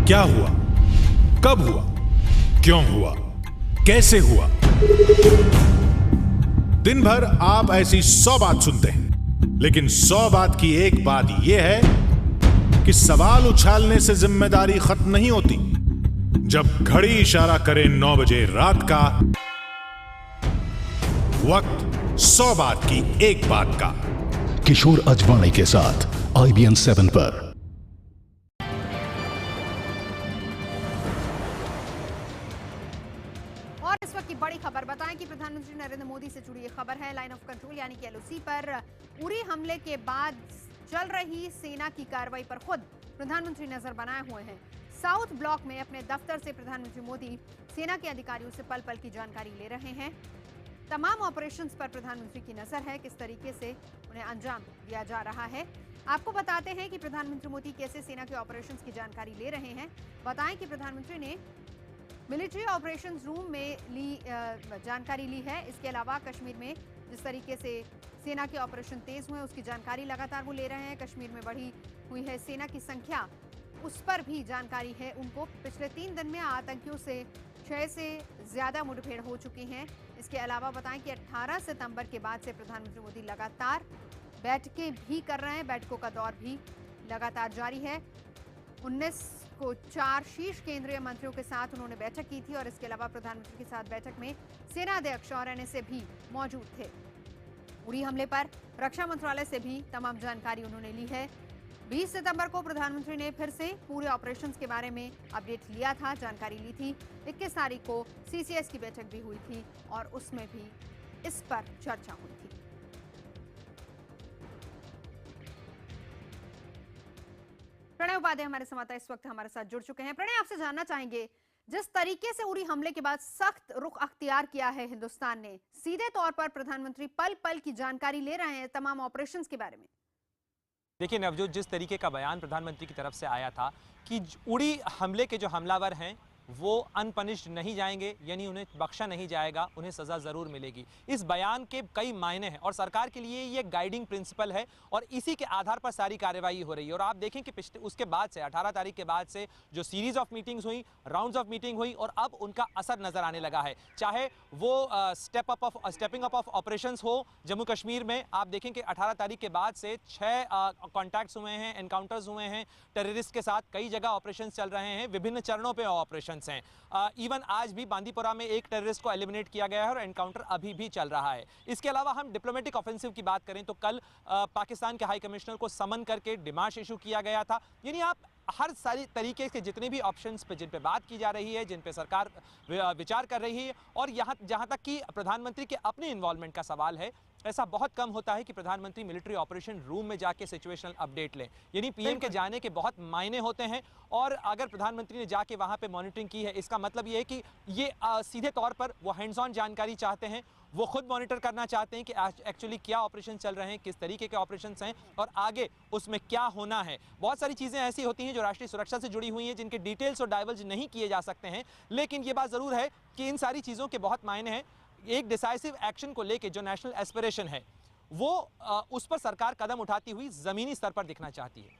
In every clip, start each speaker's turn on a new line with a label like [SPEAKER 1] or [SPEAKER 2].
[SPEAKER 1] क्या हुआ, कब हुआ, क्यों हुआ, कैसे हुआ। दिन भर आप ऐसी 100 बात सुनते हैं, लेकिन 100 बात की एक बात यह है कि सवाल उछालने से जिम्मेदारी खत्म नहीं होती। जब घड़ी इशारा करे 9 बजे रात का, वक्त 100 बात की एक बात का।
[SPEAKER 2] किशोर अजवाणी के साथ IBN 7 पर।
[SPEAKER 3] और इस वक्त की बड़ी खबर बताएं कि प्रधानमंत्री नरेंद्र मोदी से जुड़ी ये खबर है। लाइन ऑफ कंट्रोल यानी कि LOC पर उरी हमले के बाद चल रही सेना की कार्रवाई पर खुद प्रधानमंत्री नजर बनाए हुए हैं। साउथ ब्लॉक में अपने दफ्तर से प्रधानमंत्री मोदी सेना के अधिकारियों से पल पल की जानकारी ले रहे हैं। तमाम ऑपरेशंस पर प्रधानमंत्री की नजर है, किस तरीके से उन्हें अंजाम दिया जा रहा है। आपको बताते हैं कि प्रधानमंत्री मोदी कैसे सेना के ऑपरेशंस की जानकारी ले रहे हैं। बताएं कि प्रधानमंत्री ने मिलिट्री ऑपरेशंस रूम में जानकारी ली है। इसके अलावा कश्मीर में जिस तरीके से सेना के ऑपरेशन तेज हुए उसकी जानकारी लगातार वो ले रहे हैं। कश्मीर में बढ़ी हुई है सेना की संख्या, उस पर भी जानकारी है उनको। पिछले 3 दिन में आतंकियों से 6 से ज्यादा मुठभेड़ हो चुकी हैं। इसके अलावा बताएं कि 18 सितंबर के बाद से प्रधानमंत्री मोदी लगातार बैठकें भी कर रहे हैं। बैठकों का दौर भी लगातार जारी है। 19 को 4 शीर्ष केंद्रीय मंत्रियों के साथ उन्होंने बैठक की थी और इसके अलावा प्रधानमंत्री के साथ बैठक में सेना अध्यक्ष और NSA भी मौजूद थे। उरी हमले पर रक्षा मंत्रालय से भी तमाम जानकारी उन्होंने ली है। 20 सितंबर को प्रधानमंत्री ने फिर से पूरे ऑपरेशंस के बारे में अपडेट लिया था, जानकारी ली थी। 21 तारीख को CCS की बैठक भी हुई थी और उसमें भी इस पर चर्चा हुई थी। प्रणय उपाध्याय हमारे संवाददाता इस वक्त हमारे साथ जुड़ चुके हैं। प्रणय, आपसे जानना चाहेंगे, जिस तरीके से उरी हमले के बाद सख्त रुख अख्तियार किया है हिंदुस्तान ने, सीधे तौर पर प्रधानमंत्री पल पल की जानकारी ले रहे हैं तमाम ऑपरेशंस के बारे में।
[SPEAKER 4] देखिए नवजोत, जिस तरीके का बयान प्रधानमंत्री की तरफ से आया था कि उड़ी हमले के जो हमलावर हैं वो अनपनिश्ड नहीं जाएंगे, यानी उन्हें बख्शा नहीं जाएगा, उन्हें सज़ा ज़रूर मिलेगी। इस बयान के कई मायने हैं और सरकार के लिए ये गाइडिंग प्रिंसिपल है और इसी के आधार पर सारी कार्रवाई हो रही है। और आप देखें कि पिछले उसके बाद से 18 तारीख के बाद से जो सीरीज ऑफ मीटिंग्स हुई, राउंड्स ऑफ मीटिंग हुई और अब उनका असर नजर आने लगा है। चाहे वो स्टेपिंग अप ऑफ ऑपरेशंस हो जम्मू कश्मीर में, आप देखें कि 18 तारीख के बाद से 6 कॉन्टैक्ट्स हुए हैं, एनकाउंटर्स हुए हैं टेररिस्ट के साथ। कई जगह ऑपरेशंस चल रहे हैं, विभिन्न चरणों पे ऑपरेशंस हैं। इवन आज भी बांदीपोरा में एक टेररिस्ट को एलिमिनेट किया गया है और एनकाउंटर अभी भी चल रहा है। इसके अलावा हम डिप्लोमेटिक ऑफेंसिव की बात करें तो कल पाकिस्तान के हाई कमिश्नर को समन करके डिमाश इशू किया गया था। यानी आप हर सारी तरीके के जितने भी ऑप्शंस पे जिन पे बात की जा रही है, जिन पे सरकार विचार कर रही है, और यहाँ जहाँ तक कि प्रधानमंत्री के अपने इन्वॉल्वमेंट का सवाल है, ऐसा बहुत कम होता है कि प्रधानमंत्री मिलिट्री ऑपरेशन रूम में जाके सिचुएशनल अपडेट लें। यानी PM के जाने के बहुत मायने होते हैं और अगर प्रधानमंत्री ने जाके वहाँ पे मॉनिटरिंग की है, इसका मतलब ये है कि ये सीधे तौर पर वो हैंड्स ऑन जानकारी चाहते हैं, वो खुद मॉनिटर करना चाहते हैं कि एक्चुअली क्या ऑपरेशन चल रहे हैं, किस तरीके के ऑपरेशंस हैं और आगे उसमें क्या होना है। बहुत सारी चीज़ें ऐसी होती हैं जो राष्ट्रीय सुरक्षा से जुड़ी हुई हैं, जिनके डिटेल्स और डाइवर्ज नहीं किए जा सकते हैं, लेकिन ये बात ज़रूर है कि इन सारी चीज़ों के बहुत मायने हैं। एक डिसाइसिव एक्शन को लेके जो नेशनल एस्पिरेशन है वो उस पर सरकार कदम उठाती हुई जमीनी स्तर पर दिखना चाहती है।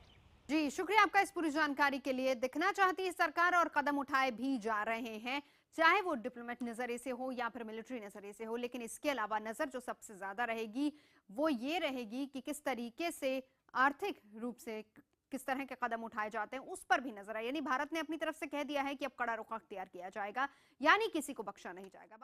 [SPEAKER 3] जी, शुक्रिया आपका इस पूरी जानकारी के लिए। दिखना चाहती है सरकार और कदम उठाए भी जा रहे हैं, चाहे वो डिप्लोमेट नजरिए से हो या फिर मिलिट्री नजरिए से हो। लेकिन इसके अलावा नजर जो सबसे ज्यादा रहेगी वो ये रहेगी कि किस तरीके से आर्थिक रूप से किस तरह के कदम उठाए जाते हैं, उस पर भी नजर आए। यानी भारत ने अपनी तरफ से कह दिया है कि अब कड़ा रुख अख्तियार किया जाएगा, यानी किसी को बख्शा नहीं जाएगा।